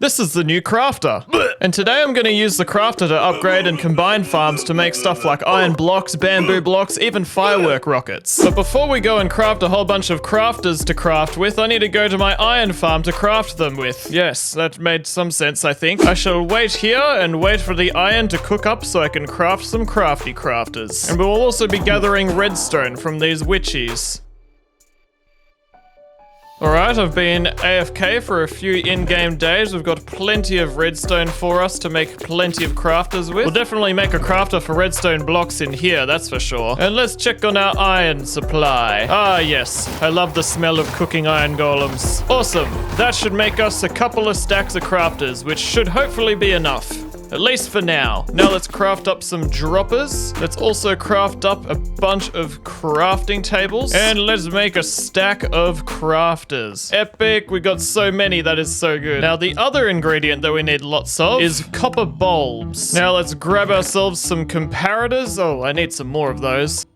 This is the new crafter. And today I'm going to use the crafter to upgrade and combine farms to make stuff like iron blocks, bamboo blocks, even firework rockets. But before we go and craft a whole bunch of crafters to craft with, I need to go to my iron farm to craft them with. Yes, that made some sense, I think. I shall wait here and wait for the iron to cook up so I can craft some crafty crafters. And we will also be gathering redstone from these witchies. Alright, I've been AFK for a few in-game days. We've got plenty of redstone for us to make plenty of crafters with. We'll definitely make a crafter for redstone blocks in here, that's for sure. And let's check on our iron supply. Ah, yes. I love the smell of cooking iron golems. Awesome. That should make us a couple of stacks of crafters, which should hopefully be enough. At least for now. Now let's craft up some droppers. Let's also craft up a bunch of crafting tables. And let's make a stack of crafters. Epic, we got so many, that is so good. Now the other ingredient that we need lots of is copper bulbs. Now let's grab ourselves some comparators. Oh, I need some more of those.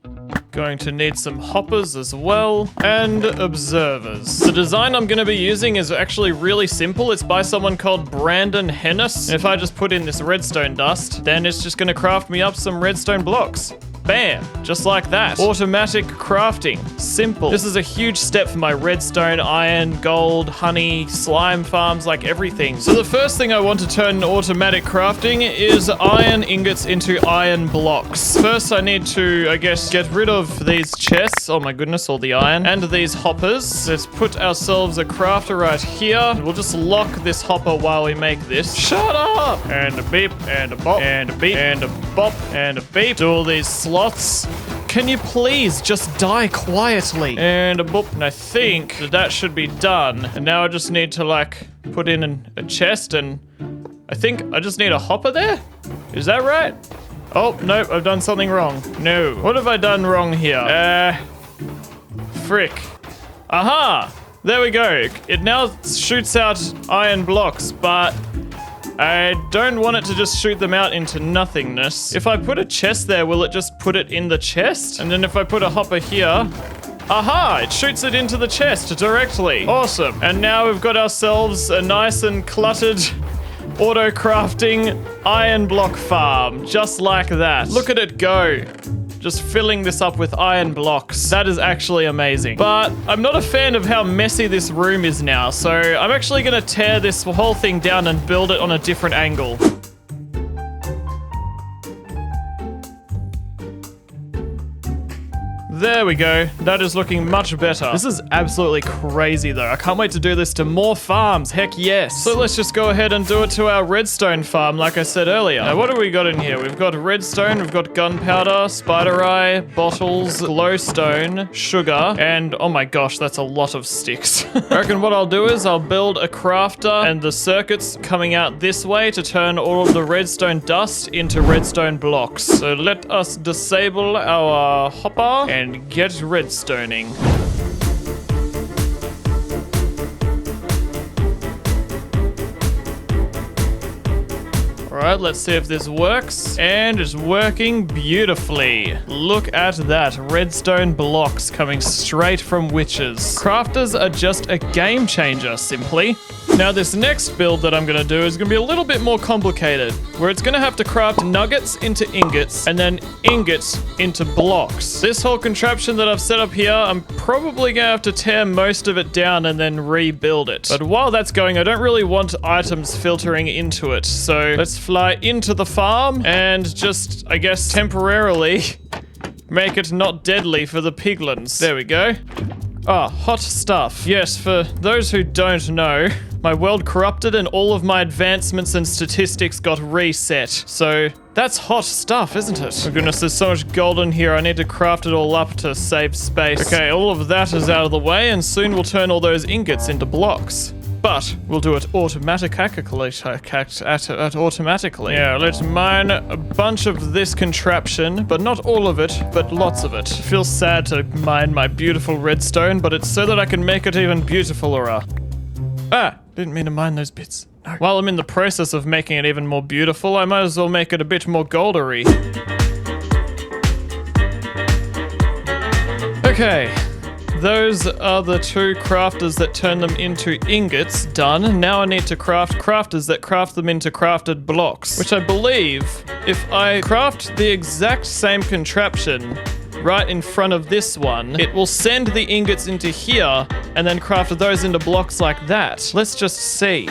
Going to need some hoppers as well, and observers. The design I'm going to be using is actually really simple. It's by someone called Brandon Hennis. And if I just put in this redstone dust, then it's just going to craft me up some redstone blocks. Bam! Just like that. Automatic crafting. Simple. This is a huge step for my redstone, iron, gold, honey, slime farms, like everything. So the first thing I want to turn automatic crafting is iron ingots into iron blocks. First I need to, I guess, get rid of these chests. Oh my goodness, all the iron. And these hoppers. Let's put ourselves a crafter right here. We'll just lock this hopper while we make this. Shut up! And a beep, and a bop, and a beep, and a bop, and a beep. Do all these slots. Can you please just die quietly? And a boop. And I think that should be done. And now I just need to like put in a chest, and I think I just need a hopper there. Is that right? Oh, nope, I've done something wrong. No. What have I done wrong here? Frick. Aha! There we go. It now shoots out iron blocks, but I don't want it to just shoot them out into nothingness. If I put a chest there, will it just put it in the chest? And then if I put a hopper here, aha, it shoots it into the chest directly. Awesome. And now we've got ourselves a nice and cluttered auto-crafting iron block farm, just like that. Look at it go. Just filling this up with iron blocks. That is actually amazing. But I'm not a fan of how messy this room is now, so I'm actually gonna tear this whole thing down and build it on a different angle. There we go. That is looking much better. This is absolutely crazy though. I can't wait to do this to more farms. Heck yes. So let's just go ahead and do it to our redstone farm like I said earlier. Now what do we got in here? We've got redstone, we've got gunpowder, spider eye, bottles, glowstone, sugar, and oh my gosh, that's a lot of sticks. I reckon what I'll do is I'll build a crafter and the circuits coming out this way to turn all of the redstone dust into redstone blocks. So let us disable our hopper and get redstoning. Alright, let's see if this works. And it's working beautifully. Look at that. Redstone blocks coming straight from witches. Crafters are just a game changer, simply. Now this next build that I'm going to do is going to be a little bit more complicated, where it's going to have to craft nuggets into ingots and then ingots into blocks. This whole contraption that I've set up here, I'm probably going to have to tear most of it down and then rebuild it. But while that's going, I don't really want items filtering into it. So let's fly into the farm and just, I guess, temporarily make it not deadly for the piglins. There we go. Ah, hot stuff. Yes, for those who don't know, my world corrupted and all of my advancements and statistics got reset. So that's hot stuff, isn't it? Oh goodness, there's so much gold in here. I need to craft it all up to save space. Okay, all of that is out of the way, and soon we'll turn all those ingots into blocks. But we'll do it automatically. Yeah, let's mine a bunch of this contraption, but not all of it, but lots of it. It feels sad to mine my beautiful redstone, but it's so that I can make it even beautifuler. Ah, didn't mean to mine those bits. No. While I'm in the process of making it even more beautiful, I might as well make it a bit more goldery. Okay. those are the 2 crafters that turn them into ingots done. Now I need to craft crafters that craft them into crafted blocks, which I believe if I craft the exact same contraption right in front of this one, it will send the ingots into here and then craft those into blocks like that. Let's just see.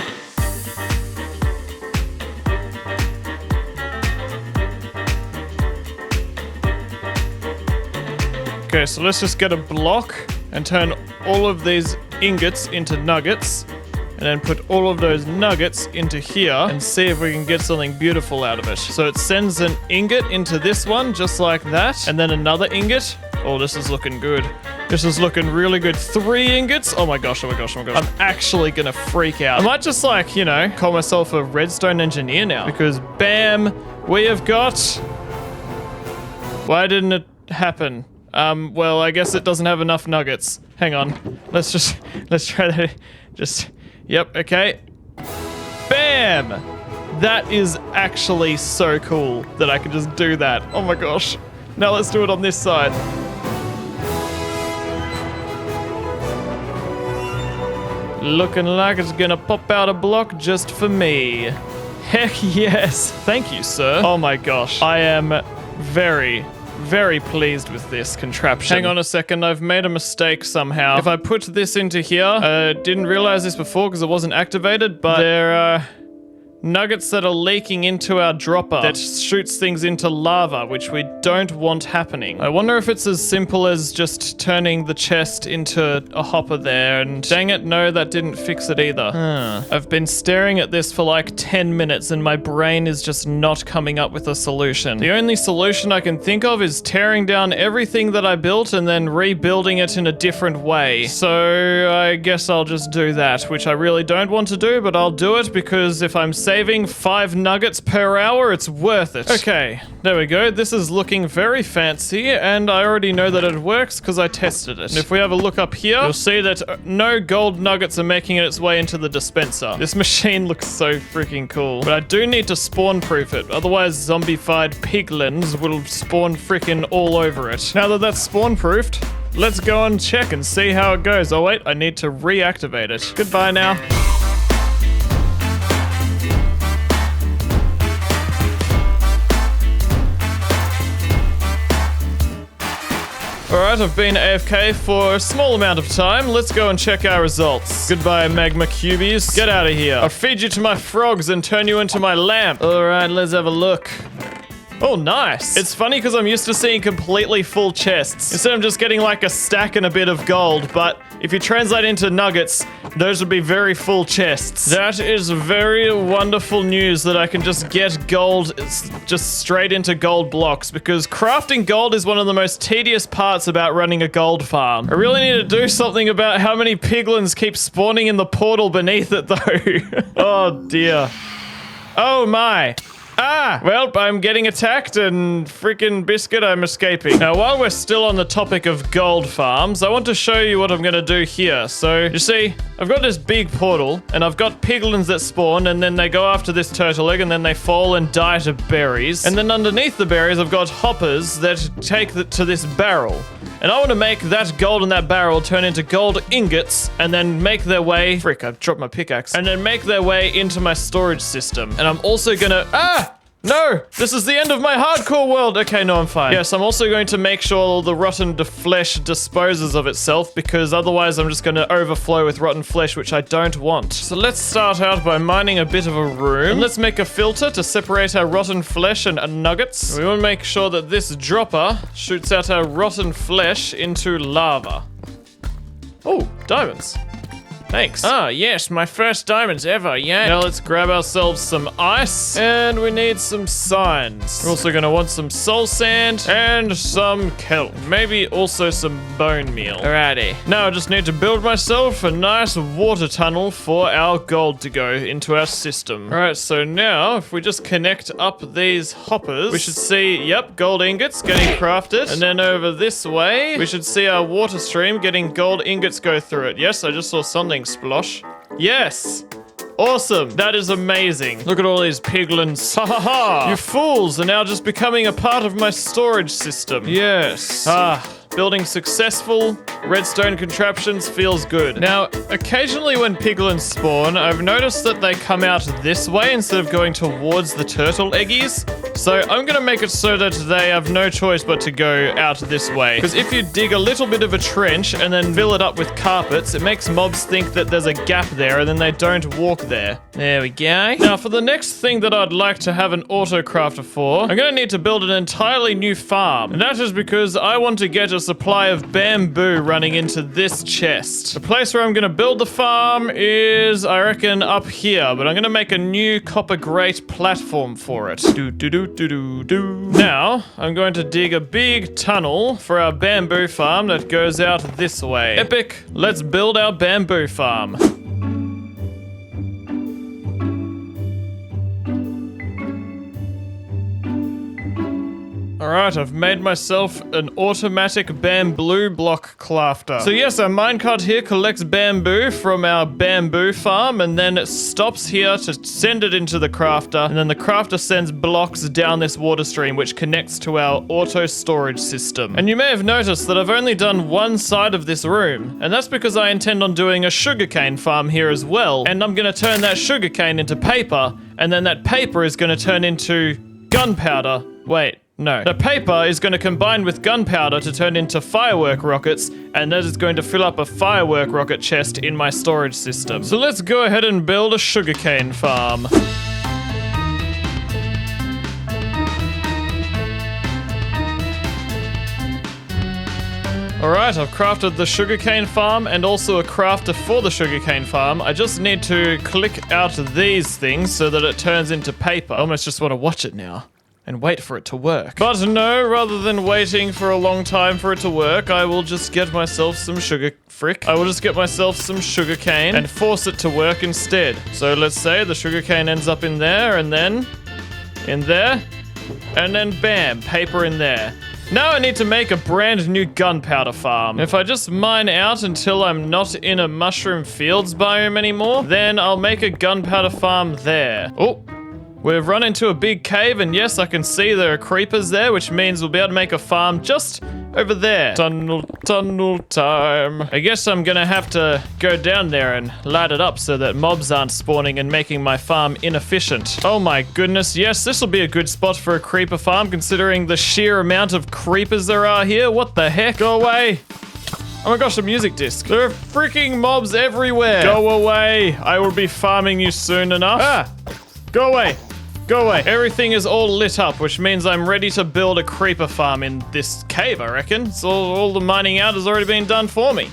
Okay, so let's just get a block and turn all of these ingots into nuggets, and then put all of those nuggets into here and see if we can get something beautiful out of it. So it sends an ingot into this one just like that, and then another ingot. Oh, this is looking good. This is looking really good. 3 ingots. Oh my gosh, oh my gosh, oh my gosh. I'm actually gonna freak out. I might just like, you know, call myself a redstone engineer now, because bam, we have got... Why didn't it happen? Well, I guess it doesn't have enough nuggets. Hang on. Let's try that. Yep, okay. Bam! That is actually so cool that I can just do that. Oh my gosh. Now let's do it on this side. Looking like it's gonna pop out a block just for me. Heck yes. Thank you, sir. Oh my gosh. I am very pleased with this contraption. Hang on a second, I've made a mistake somehow. If I put this into here, I didn't realize this before because it wasn't activated, but there are nuggets that are leaking into our dropper that shoots things into lava, which we don't want happening. I wonder if it's as simple as just turning the chest into a hopper there, and dang it, no, that didn't fix it either. I've been staring at this for like 10 minutes and my brain is just not coming up with a solution. The only solution I can think of is tearing down everything that I built and then rebuilding it in a different way. So I guess I'll just do that, which I really don't want to do, but I'll do it because if I'm saving 5 nuggets per hour, it's worth it. Okay, there we go. This is looking very fancy, and I already know that it works because I tested it. And if we have a look up here, you'll see that no gold nuggets are making its way into the dispenser. This machine looks so freaking cool. But I do need to spawn-proof it, otherwise zombified piglins will spawn freaking all over it. Now that that's spawn-proofed, let's go and check and see how it goes. Oh wait, I need to reactivate it. Goodbye now. Alright, I've been AFK for a small amount of time. Let's go and check our results. Goodbye, magma cubies. Get out of here. I'll feed you to my frogs and turn you into my lamp. Alright, let's have a look. Oh, nice. It's funny because I'm used to seeing completely full chests. Instead, I'm just getting like a stack and a bit of gold, but if you translate into nuggets, those would be very full chests. That is very wonderful news that I can just get gold just straight into gold blocks, because crafting gold is one of the most tedious parts about running a gold farm. I really need to do something about how many piglins keep spawning in the portal beneath it though. Oh dear. Oh my. Ah! Well, I'm getting attacked and freaking biscuit, I'm escaping. Now, while we're still on the topic of gold farms, I want to show you what I'm gonna do here. So, you see, I've got this big portal, and I've got piglins that spawn, and then they go after this turtle egg, and then they fall and die to berries. And then underneath the berries, I've got hoppers that take to this barrel. And I want to make that gold in that barrel turn into gold ingots, and then make their way... Frick, I've dropped my pickaxe. And then make their way into my storage system. And I'm also gonna... Ah! No! This is the end of my hardcore world! Okay, no, I'm fine. Yes, I'm also going to make sure all the rotten flesh disposes of itself, because otherwise I'm just going to overflow with rotten flesh, which I don't want. So let's start out by mining a bit of a room. And let's make a filter to separate our rotten flesh and nuggets. We want to make sure that this dropper shoots out our rotten flesh into lava. Oh, diamonds. Thanks. Ah, yes, my first diamonds ever, yeah. Now let's grab ourselves some ice, and we need some signs. We're also gonna want some soul sand and some kelp. Maybe also some bone meal. Alrighty. Now I just need to build myself a nice water tunnel for our gold to go into our system. Alright, so now if we just connect up these hoppers, we should see, yep, gold ingots getting crafted. And then over this way, we should see our water stream getting gold ingots go through it. Yes, I just saw something splosh. Yes! Awesome! That is amazing. Look at all these piglins. Ha ha ha! You fools are now just becoming a part of my storage system. Yes. Ah. Building successful redstone contraptions feels good. Now, occasionally when piglins spawn, I've noticed that they come out this way instead of going towards the turtle eggies. So I'm gonna make it so that they have no choice but to go out this way. Because if you dig a little bit of a trench and then fill it up with carpets, it makes mobs think that there's a gap there and then they don't walk there. There we go. Now for the next thing that I'd like to have an auto crafter for, I'm gonna need to build an entirely new farm. And that is because I want to get a supply of bamboo running into this chest. The place where I'm gonna build the farm is, I reckon, up here, but I'm gonna make a new copper grate platform for it. Now, I'm going to dig a big tunnel for our bamboo farm that goes out this way. Epic! Let's build our bamboo farm. Alright, I've made myself an automatic bamboo block crafter. So yes, our minecart here collects bamboo from our bamboo farm, and then it stops here to send it into the crafter, and then the crafter sends blocks down this water stream, which connects to our auto storage system. And you may have noticed that I've only done one side of this room, and that's because I intend on doing a sugarcane farm here as well, and I'm gonna turn that sugarcane into paper, and then that paper is gonna turn into gunpowder. Wait. No. The paper is going to combine with gunpowder to turn into firework rockets, and that is going to fill up a firework rocket chest in my storage system. So let's go ahead and build a sugarcane farm. Alright, I've crafted the sugarcane farm and also a crafter for the sugarcane farm. I just need to click out these things so that it turns into paper. I almost just want to watch it now and wait for it to work. But no, rather than waiting for a long time for it to work, I will just get myself some I will just get myself some sugarcane and force it to work instead. So let's say the sugarcane ends up in there, and then in there, and then bam, paper in there. Now I need to make a brand new gunpowder farm. If I just mine out until I'm not in a mushroom fields biome anymore, then I'll make a gunpowder farm there. Oh. We've run into a big cave, and yes, I can see there are creepers there, which means we'll be able to make a farm just over there. Tunnel time. I guess I'm gonna have to go down there and light it up so that mobs aren't spawning and making my farm inefficient. Oh my goodness, yes, this will be a good spot for a creeper farm considering the sheer amount of creepers there are here. What the heck? Go away. Oh my gosh, a music disc. There are freaking mobs everywhere. Go away. I will be farming you soon enough. Ah, go away. Go away. Everything is all lit up, which means I'm ready to build a creeper farm in this cave, I reckon. So all the mining out has already been done for me.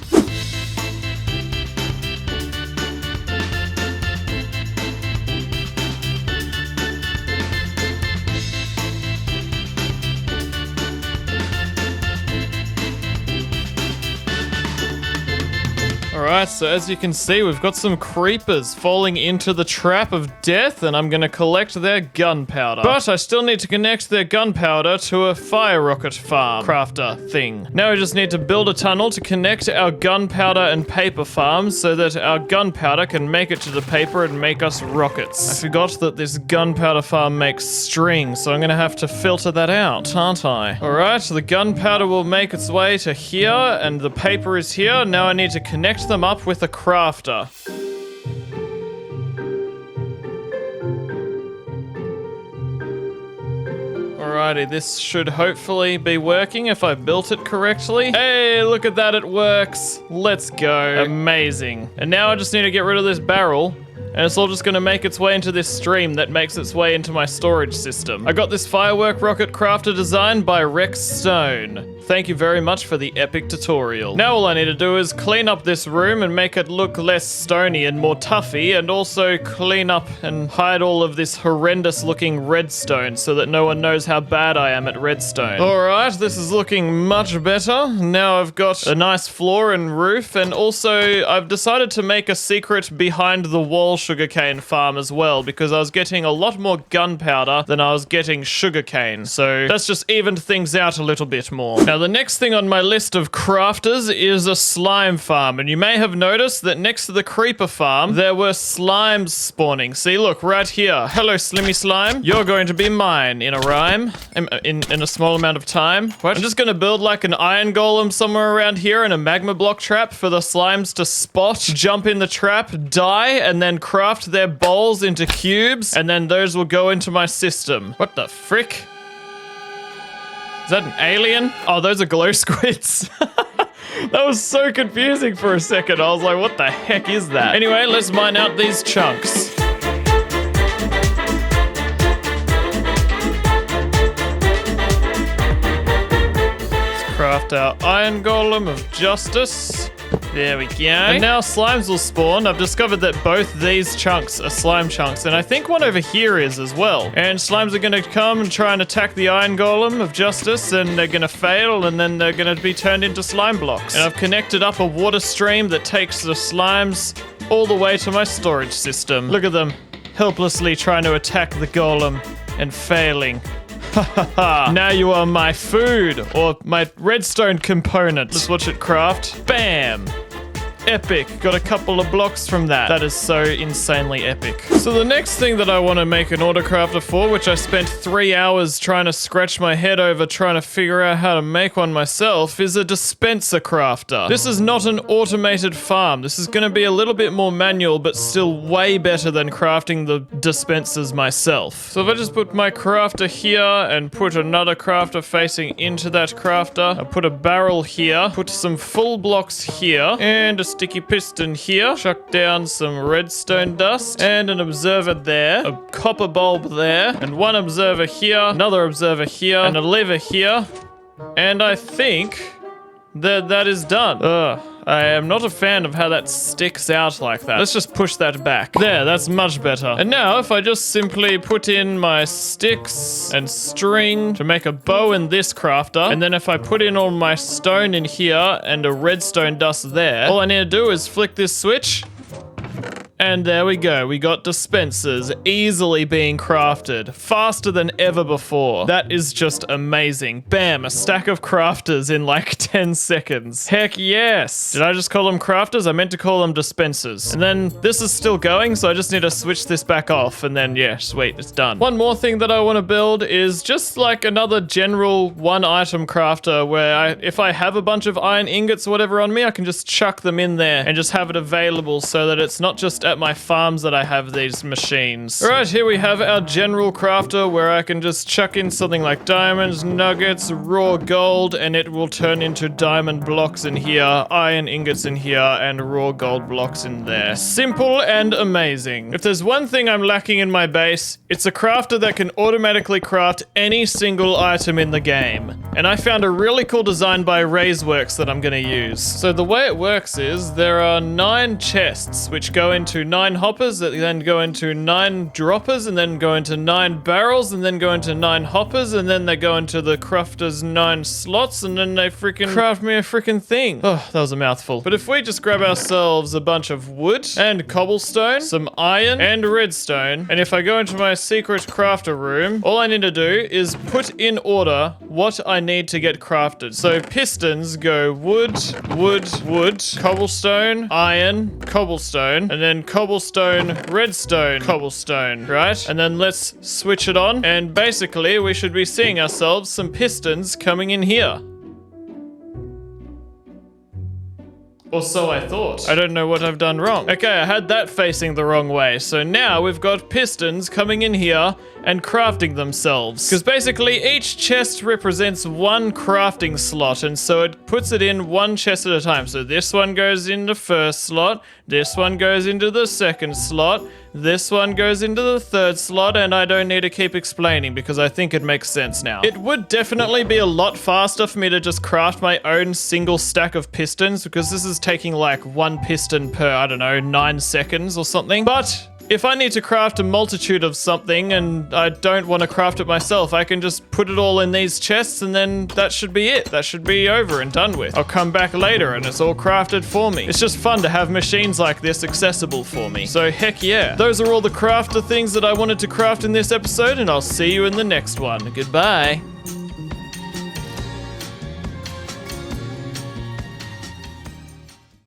Alright, so as you can see, we've got some creepers falling into the trap of death, and I'm gonna collect their gunpowder. But I still need to connect their gunpowder to a fire rocket farm crafter thing. Now we just need to build a tunnel to connect our gunpowder and paper farms so that our gunpowder can make it to the paper and make us rockets. I forgot that this gunpowder farm makes string, so I'm gonna have to filter that out, aren't I? Alright, so the gunpowder will make its way to here, and the paper is here. Now I need to connect them up with a crafter. Alrighty, this should hopefully be working if I built it correctly. Hey, look at that, it works. Let's go. Amazing. And now I just need to get rid of this barrel, and it's all just gonna make its way into this stream that makes its way into my storage system. I got this firework rocket crafter designed by Redstone. Thank you very much for the epic tutorial. Now all I need to do is clean up this room and make it look less stony and more toughy, and also clean up and hide all of this horrendous looking redstone so that no one knows how bad I am at redstone. Alright, this is looking much better. Now I've got a nice floor and roof, and also I've decided to make a secret behind the wall sugarcane farm as well, because I was getting a lot more gunpowder than I was getting sugarcane. So that's just evened things out a little bit more. Now, the next thing on my list of crafters is a slime farm. And you may have noticed that next to the creeper farm, there were slimes spawning. See, look, right here. Hello, Slimmy Slime. You're going to be mine in a rhyme, in a small amount of time. What? I'm just going to build like an iron golem somewhere around here and a magma block trap for the slimes to spot, jump in the trap, die, and then craft their bowls into cubes, and then those will go into my system. What the frick? Is that an alien? Oh, those are glow squids. That was so confusing for a second. I was like, what the heck is that? Anyway, let's mine out these chunks. Let's craft our iron golem of justice. There we go. And now slimes will spawn. I've discovered that both these chunks are slime chunks, and I think one over here is as well. And slimes are going to come and try and attack the iron golem of justice, and they're going to fail, and then they're going to be turned into slime blocks. And I've connected up a water stream that takes the slimes all the way to my storage system. Look at them, helplessly trying to attack the golem and failing. Now you are my food, or my redstone component. Let's watch it craft. Bam! Epic. Got a couple of blocks from that. That is so insanely epic. So the next thing that I want to make an autocrafter for, which I spent 3 hours trying to scratch my head over trying to figure out how to make one myself, is a dispenser crafter. This is not an automated farm. This is going to be a little bit more manual, but still way better than crafting the dispensers myself. So if I just put my crafter here and put another crafter facing into that crafter, I put a barrel here, put some full blocks here, and a sticky piston here, chuck down some redstone dust, and an observer there, a copper bulb there, and one observer here, another observer here, and a lever here, and I think that is done. I am not a fan of how that sticks out like that. Let's just push that back. There, that's much better. And now, if I just simply put in my sticks and string to make a bow in this crafter, and then if I put in all my stone in here and a redstone dust there, all I need to do is flick this switch, and there we go. We got dispensers easily being crafted, faster than ever before. That is just amazing. Bam, a stack of crafters in like 10 seconds. Heck yes. Did I just call them crafters? I meant to call them dispensers. And then this is still going, so I just need to switch this back off, and then yeah, sweet, it's done. One more thing that I want to build is just like another general one item crafter where if I have a bunch of iron ingots or whatever on me, I can just chuck them in there and just have it available so that it's not just at my farms that I have these machines. All right, here we have our general crafter where I can just chuck in something like diamonds, nuggets, raw gold, and it will turn into diamond blocks in here, iron ingots in here, and raw gold blocks in there. Simple and amazing. If there's one thing I'm lacking in my base, it's a crafter that can automatically craft any single item in the game. And I found a really cool design by Raiseworks that I'm gonna use. So the way it works is there are 9 chests which go into 9 hoppers that then go into 9 droppers and then go into 9 barrels and then go into 9 hoppers and then they go into the crafter's 9 slots and then they freaking craft me a freaking thing. Oh, that was a mouthful. But if we just grab ourselves a bunch of wood and cobblestone, some iron and redstone, and if I go into my secret crafter room, all I need to do is put in order what I need to get crafted. So pistons go wood, wood, wood, cobblestone, iron, cobblestone, and then cobblestone, redstone, cobblestone, right? And then let's switch it on, and basically we should be seeing ourselves some pistons coming in here. Or so I thought. I don't know what I've done wrong. Okay, I had that facing the wrong way. So now we've got pistons coming in here and crafting themselves. Because basically each chest represents one crafting slot, and so it puts it in one chest at a time. So this one goes in the first slot, this one goes into the second slot, this one goes into the third slot, and I don't need to keep explaining because I think it makes sense now. It would definitely be a lot faster for me to just craft my own single stack of pistons because this is taking like 1 piston per, I don't know, 9 seconds or something. But if I need to craft a multitude of something and I don't want to craft it myself, I can just put it all in these chests and then that should be it. That should be over and done with. I'll come back later and it's all crafted for me. It's just fun to have machines like this accessible for me. So heck yeah. Those are all the crafter things that I wanted to craft in this episode, and I'll see you in the next one. Goodbye.